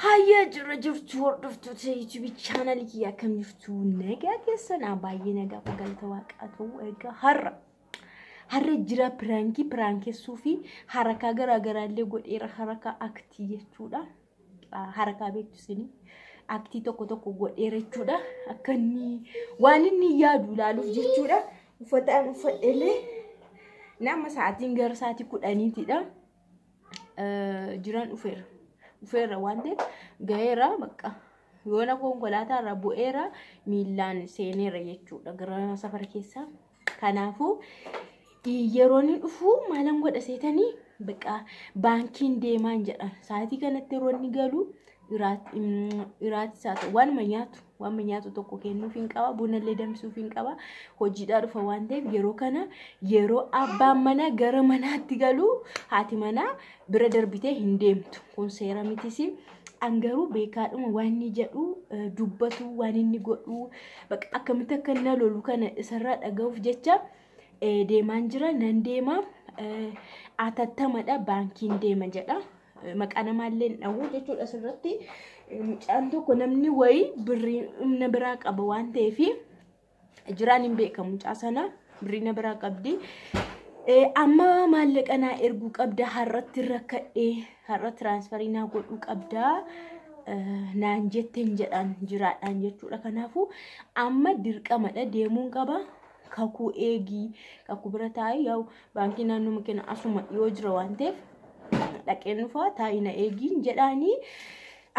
Hayya jira jirtu hordoftoota YouTube channel kiyya kam jirtu nagaa keessan baay'ee nagaa galata waaqatu egaa har'a jira prankeessuu fi harakaa garaagaraallee godheera harakaa aktii jechuudha. Harakaa beektusini aktii tokko godheera jechuudha. Akka inni waan inni yaadu ilaaluuf jechuudha. Uffataan uffadheellee nama sa'aatiin gara sa'aatii 10tiidha. Jiran ufeera wante gaera bakka yoona konkolaataa irra bu'eera miilaan seeneera jechuudha gara safara keessa. Kanaafu yeroonni dhufu maalan godha seetanii bakka baankiin deemaan jedhan sa'aatii kanatti yeroonni galu iraati saata waan manyaatu tokko kennuuf hin qaba bunallee damsuuf hin qaba hojiidhaa dhufa waan ta'eef yeroo kana yeroo abbaan mana gara manaatti galu haati mana bira darbitee hin deemtu kun seera mitisi angaruu beekaadhuma waan inni jedhu dubbatu waan inni godhu bakka akkamitti akka inni lolu kana isarraa dhaga'uuf jecha deemaan jira nan deema atattamadha baankiin deema jedha. Maqaan namaallee dhawu jechuudha asirratti mucaan tokko namni wayi birrii biraa qaba waan ta'eef jiraan hin beekamu mucaa sana birrii biraa qabdi amma maallaqa naa erguu qabda har'atti rakkadhee har'a tiraansfarii naa godhuu qabda naan jetteen jedhaan jiraadhaan jechuudha. Kanaafu amma dirqamadha deemuun qaba kakuu eegii kakuu bira taa'ee yaa'u baankii naannoo makina asuma yoo jira waan ta'eef dhaqeen dhufa taa'ina eegiin jedhaanii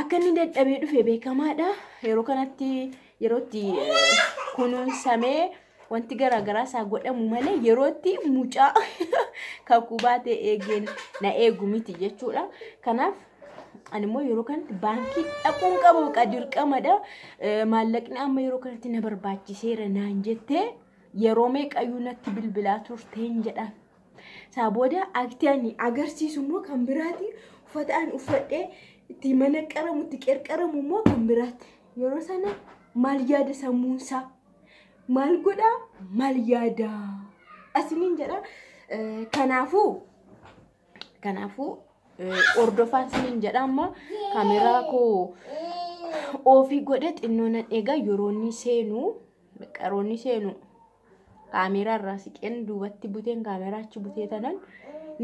akka inni dadhabee dhufe beekamaadha. Yeroo kanatti yerootti kunuunsamee wanti garaagaraa isaa godhamu malee yerootti mucaa kakuu baatee eegeen na eegu miti jechuudha. Kanaaf ani immoo yeroo kanatti baankii dhaquun qaba dirqamadha. Maallaqni amma yeroo kanatti na barbaachiseera naan jettee yeroo meeqayyuu natti bilbilaa turteen jedhaan. Saboda aktiani agarsiisu immoo kan biraati uffataan uffadhee itti mana qaramu itti qerqaramu immoo kan biraati yeroo sana maal yaada sammuunsaa maal godha maal yaada asiniin jedha. Kanaafu ordofaan siniin jedha amma kaameraa koo ofii godhe xinnoo nan eegaa yeroonni seenu kaamera irraa siqeen duubatti buteen kaameraa achi butee tanan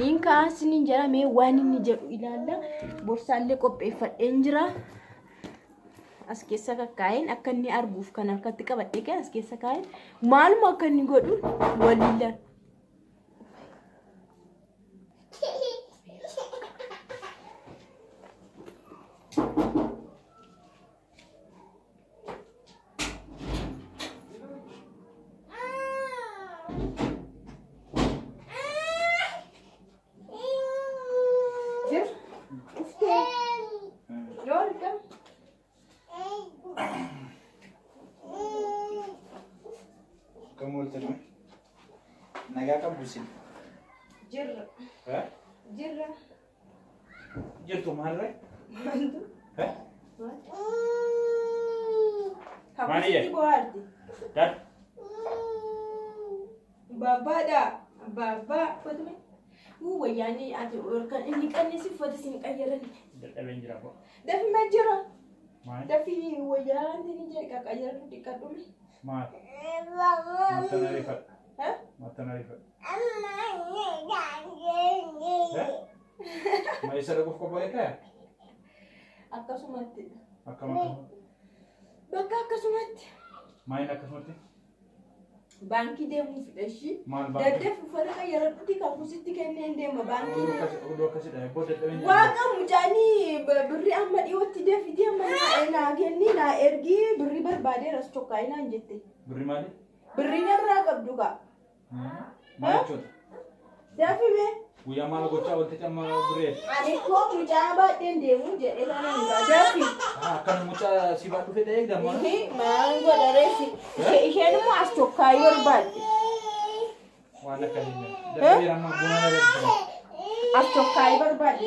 niin kaasiniin jedha mee waan inni jedhu ilaalla. Borsaallee qopheeffadheen jira as keessa kakkaa'een akka inni arguuf kan harkatti qabadhee kan as keessa kaa'een maaluma akka inni godhu waliilaan. Kamu ultimate? Naga ka busin. Jirra. Hah? Jirra. Jirtu mahal ray? Mantu. Hah? Kamu sih buat? Dan? Baba. Apa tu? Wayani ada orang ini kan ni sifat sini kayaran. Dah benjira apa? Dah benjira. Mana? Dah fi wayan ini jadi kayaran tu dekat tu ni. Mat. Mata narifat. Hah? Mata narifat. Mai isa lagu ko boleh kah? Akka sumati. Akka mata. Baka akka sumati. Main akka sumati. Banki demu fidashi. Mal banki. Dadaf ufara kayaran tu kamu sitti kenne demu banki. Udah kasih dah. Boleh dah benjira. Waqa mujani birri amma dhiyotti dafiti amma na kenni na ergi birri barbaade ras tokkaayina jette. Beri mana? Birri narraa qabdu ka. Mana cut? Dafi be. Guyyaa maal gochaa wanti amma bire. Ani ko mucaa baadheen deemu jedhee kana hin dafi. Akkan mucaa si baadhu fedha eegdama. Maan godha reessi. Isheen immoo as tokkaayii barbaadde. Waan akka hin dabee amma buna na dabsida. As tokkaayii barbaadde.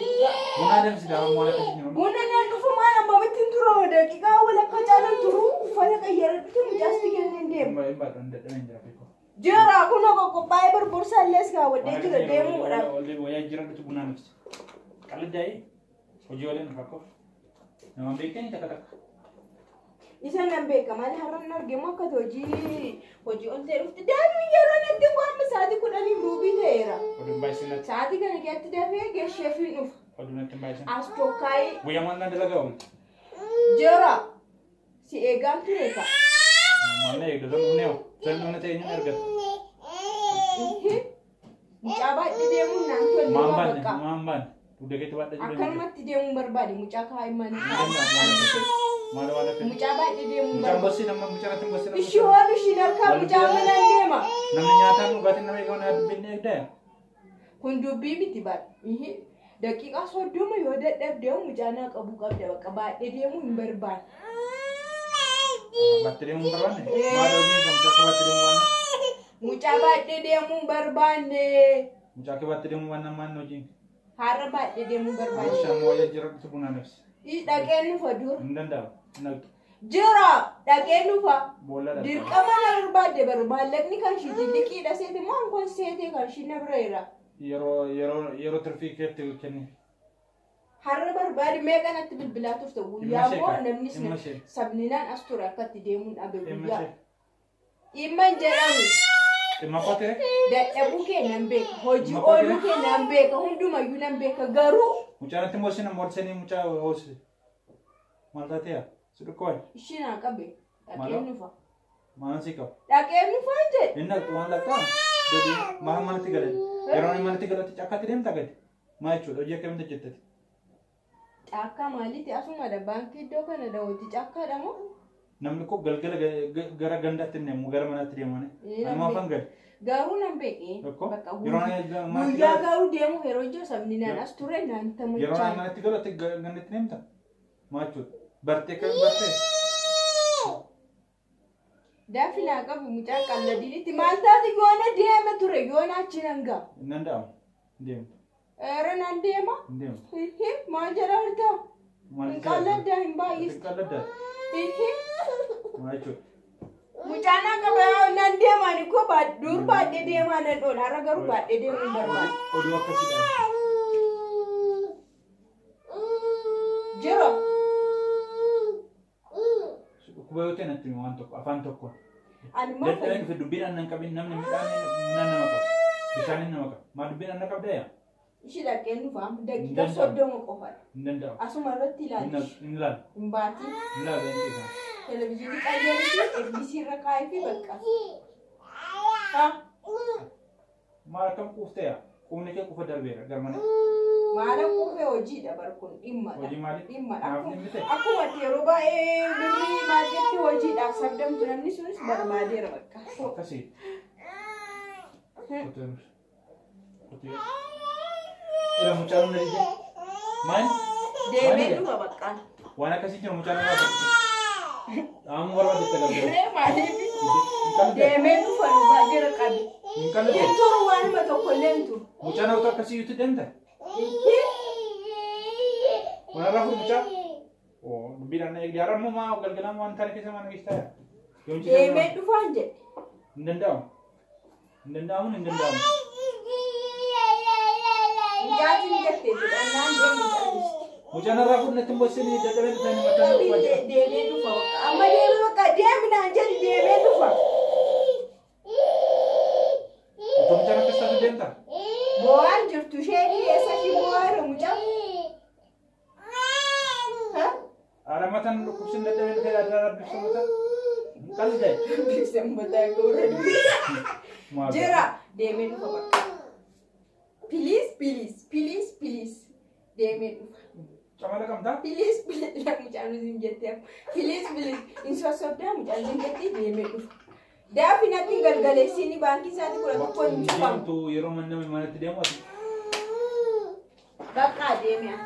Buna dabsida amma waan akka hin Buna nan dhufu maan amma bittin turu daqiiqaa walakka caalan turu uffata qayyarratti mucaasti kenneen deemu. Amma hin baadhan dadhaben jira beeku. Jira kuno kok pai berbursa les ka wede juga demu ora. Oleh waya jira itu buna nafsi. Kalau dai, hojolin fakko. Nama beekanii takka takka. Isa nan beeka malee har'aan argamu akka hojii ol ta'e dhufti. Daa'imni yeroo natti waan sa'aatii 10 ruubii ta'eera. Oduun baay'isinatti. Sa'aatii kana keessatti dafee geeshee fi dhufa. Oduun natti baay'isin. As tokkaayee. Guyyaa maal na dalagaa'u? Jira. Si eegaan ture ka. Maal eegdu dhumnee hoo? Salphina ta'e ni argata. Mucaa baay'ee deemuun naan tolli waa bakka. Maan baane? Dugda keetti baadha jiru. Akkanumatti deemuun barbaade mucaa kaa'imman. Maal waan akka? Mucaa baay'ee deemuun Mucaan bossi nama mucaan ati bossi nama. Ishii waan ishii harkaa mucaa mana deema. Namni nyaataan dhugaatiin nama eegamu na dubbinne eegdaya. Kun dubbii miti baadha. Daqiiqaa 30 yoo dadhabdee mucaan qabu qabda bakka baay'ee deemuu hin barbaade. Baatti deemuu hin barbaanne? Maal hojiin kan mucaa akka baatti deemuu waan? Mucaa baay'ee deemuu hin barbaanne. Mucaa akka baatti deemuu waan namaan hojiin? Har'a baay'ee deemuu hin barbaanne. Shamoo wayyaa jiratu buna nafsi. Dhaqeen dhufa dur. Hin danda'amu. Jira dhaqeen dhufa. Boolla dha. Dirqama na barbaadde maallaqni kan ishii liqiidha seete moo ankoon seete kan ishii na bireera. Yeroo tirfii keetti kenni. Har'a barbaade meeqa natti bilbilaa turte guyyaa moo namnis sabninaan as ture akkatti deemuun dhabe guyyaa. Dhimma hin jedhamu. Dhimma qote? Dadhabuu kee nan beeka. Hojii ooluu kee nan beeka. Hundumayyuu nan beeka garuu. Mucaan itti moosina moorsanii mucaa hoosise. Maal taateera? Si dhukkooyi? Ishii naa qabe. Dhaqeen dhufa. Maalan si qabu? Dhaqeen dhufaan jedhe. Inni waan lakkaa gadi maal manatti galan? Yeroo inni manatti galatti cakkaatti deemta gadi? Maal jechuudha? Hojii akkamitti hojjettati? Caakkaa maaliiti? Asumadha baankii iddoo kana daawwati caakkaadha moo? Namni koo galgala gara gandaatti hin deemu gara manaatti deemanii. Nama afaan gadi. Garuu nan beekee. Guyyaa garuu deemu yeroo ijoo sabni naan as ture naan tamu. Yeroo naan manatti galatti gandatti deemta? Maal jechuudha? Bartee kan bartee? Daafi naa qabu mucaa qalladinitti maal taati yoona deema ture yoona achi nan ga'a. Hin danda'amu. Deemu. Era nan deema? Hin deemu. Maal jedha harta? Hin qalladdaa hin baay'is. Hin qalladdaa. Maal jechuudha? Mucaan akka nan deemaan koo dur baadhee deemaa nan dhola har'a garuu baadhee deemuu barbaada. Oduu akkasiidha. Jira. Kubayootee natti waan tokko afaan tokko. Ani maal Dadhabeen fi dubbiin aannan qabin namni midhaan nama qabu. Bishaan nama qabu. Maa dubbiin aannan qabda yaa? Ishii dhaqeen dhufaam daqiiqa 30 qofaadha. Hin danda'amu. Asuma irratti ilaali. Hin ilaalu. Hin baatii. Hin ilaalu hin ilaalu. Televizyinii qayyarri FBC irra kaa'ee fi bakka. Maal akkam quuftee yaa? Quufni kee quufa darbeera garmana. Maala quufee hojiidha barkun dhimmadha. Hojii maali? Dhimmadha. Naaf dhimmi ta'e? Akkuma yeroo baay'ee birrii maal hojiidhaaf sabdamtu namni sunis barbaadeera bakka. Akkasii. Ila mucaan na ije. Maal? Deemee dhufa baqqaan. Waan akkasii jiru mucaan na ije. Aamu barbaade tajaajila. Maaliif? Deemee dhufa dhugaa jira qabi. Hin qalladee. Hin turu waanuma tokko illee hin turu. Mucaan auto akkasii yuutti deemta? Wanarraa fuudhu mucaa? Dubbiidhaan eegdee har'a immoo maa galgalaan waan taane keessa mana geessaa yaa? Deemee dhufaan jedhe. Hin danda'amu. Hin danda'amu hin danda'amu. Mucaatiin jettee jedhannaan deemu caallisti. Mucaan irraa fuudhu natti imboosanii dadhabee dhufanii mataa dhufaa jira. Deemee dhufa bakka. Amma deemee bakka deeminaan jedhi deemee dhufa. Otoo mucaan akkas taatu deemta? Bo'aan jirtu isheen eessa ishii bo'aara mucaa? Haadha mataan dhukkubsin dadhabee dhufee adda rabbisa mataa? Hin qalladee? Bifsan mataa gowra jira deemee dhufa bakka. Please. Deemee dhufa. Camala qabdaa? Please. Mucaan isin jettee. Please. Hin sossobdaa mucaan isin jettee deemee dhufa. Daafi natti galgaleessini baankii isaatti 11 hin cufamu. Deemtu yeroo namni manatti deemu ati? Bakka deemee.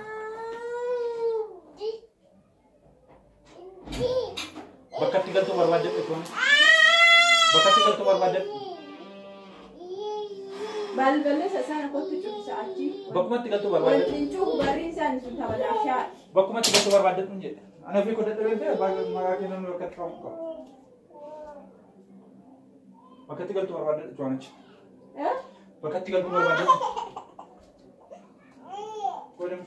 Bakkatti galtuu barbaadadhu tuan. Bakkatti galtuu barbaadadhu. Balballee sana kottu cufisa achi. Bakkumatti galtuu barbaadadhu. Wanti cufu barriin isaanii sun tabalaashaa. Bakkumatti galtuu barbaadadhu hin jedhe. Ana ofii godhadhabee fi maqaa kennan bakkatti qabu qaba. Bakkatti galtuu barbaadadhu tuan achi. Bakkatti galtuu barbaadadhu. Godhamu.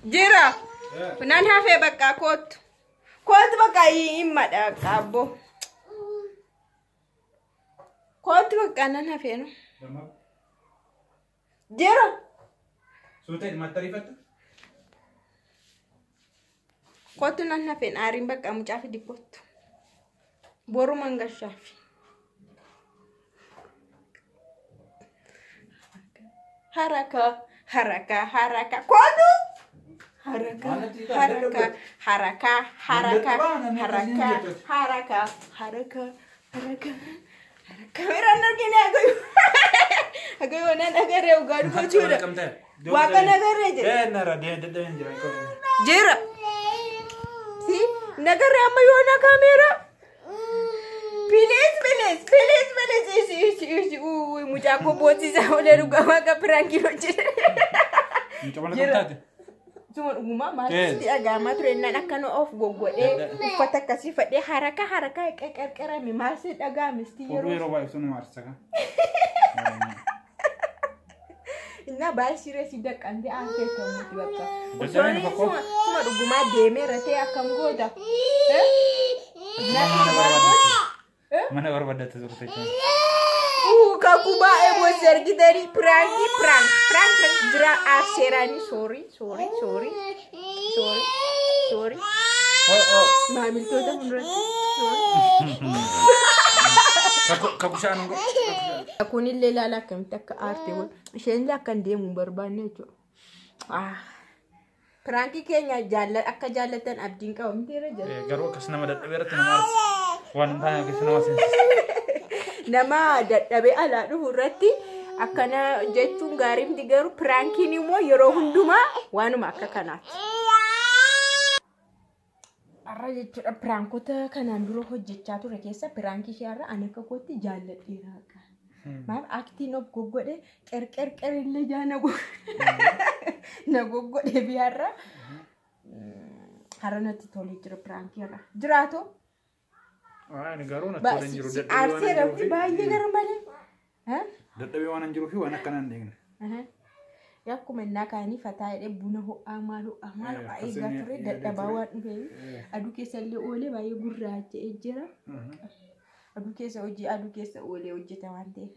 Jira. Nan hafe bakka kootu. Kootu bakka himmadha qabbo. Kootu bakka nan hafe no. Jira. Suutee matariifatu. Kootu nan hafe aariin bakka mucaa fidi kootu. Boru mangashaafi. Haraka kootu. Haraka. Kamera nagini agayo nan agare ugadu ko chuda. Waka nagare je. Nara dia Jira. Si nagare amayo na kamera. Please. Mujako boti sa ole rugawa ka pranki roje. Cuma umma masih agama turenan akan off gogode ufata kasih fade haraka kekera mi masih agama mesti yero ina ba sire sidak ande ante kamu tiwaka cuma duguma deme rate akan goda mana berbeda tuh kaku bae bosar dari prank jera aserani sorry mami tuh dah beneran kaku saan kok aku ni lela kan tak arte wo shenda kan demu barbane to prank kenya jalan akka jalatan abdin ka umtira jalla garo kasna madat berat na mars wan tanya kasna masin nama dadhabe ala dhuurratti akkana jechuun gaariin digaru prankiin immoo yeroo hundumaa waanuma akka kanaati. Arra jechuudha prankota kanaan dura hojjechaa ture keessa prankii isheerra ani akka kootti jaalladheera akka. Maal aktiin of goggodhe qerqer illee jaana na goggodhe biyaarra har'a natti tolee jira prankii irra jiraatoo. Ini garuna tuh orang juru dadhabe Arsi rafi baay'ee garmalee. Dadhabe waan jiru fi waan akkanaan deegna. Yakkuma innaa kaanii fataa jedhee buna ho'aa maal eegaa ture dadhabaa waan dhufee aduu keessa illee oolee baay'ee gurraacha'ee jira. Aduu keessa oolee hojjeta waan ta'eef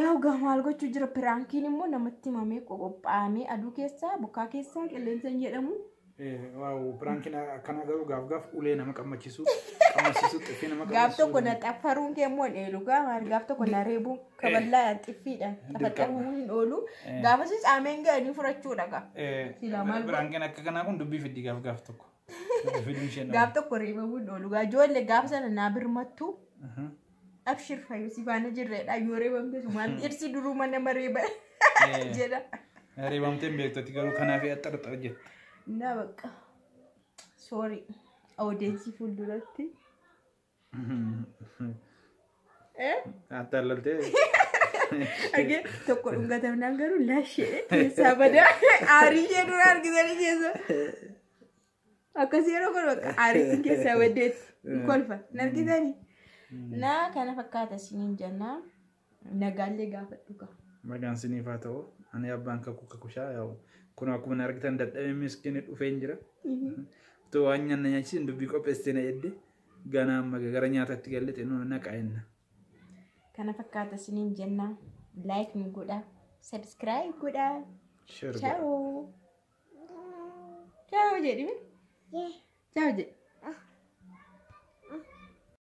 yaa maal gochuu jira piraankiin immoo namatti himamee qophaa'amee aduu keessa bokkaa keessa qilleensa jedhamu. Wow, prankin kana garu gaf ulee nama qammachisu xifii nama qammachisu gaaf tokko na xaffaruun keemmoo dheelugaa maal gaaf tokko na reebu kaballaa xiffiidhaan xaffaxamuun hin oolu gaafas caameen ga'anii furachuudha gaa sila maal prankin akka kanaa kun dubbii fiddi gaaf tokko gaaf tokko reebamuun oolu gaa ijoollee gaaf sana naa birmattu abshir fayyuu si faana jirreedha yoo reebamte maal dhirsi duruma nama reeba jedha reebamteen beektoti garuu kanaaf axxarxar jette. Na bakka sorry audience fuulduratti atallalte age tokko dhungatamnaan garuu lashee keessaa badaa aarii ishee dura argisanii keessa akkasii yeroo kun bakka aarii keessaa baddeetti kolfa nargisanii na kana fakkaata isiniin jennaa nagaallee gaafadhu ka magaan siniif haa ta'u ani abbaan kakushaa yaa'u kun akkuma argitan dadhabee miskiin dhufeen jira. To waan nyaanna nyaachisin dubbii qopheessite na jedhe ganaan gara nyaatatti galite nu naqaa'inna. Kana fakkaata isiniin jenna like nu godha subscribe godha. Ciao. Ciao jedhime. Ciao jedhi.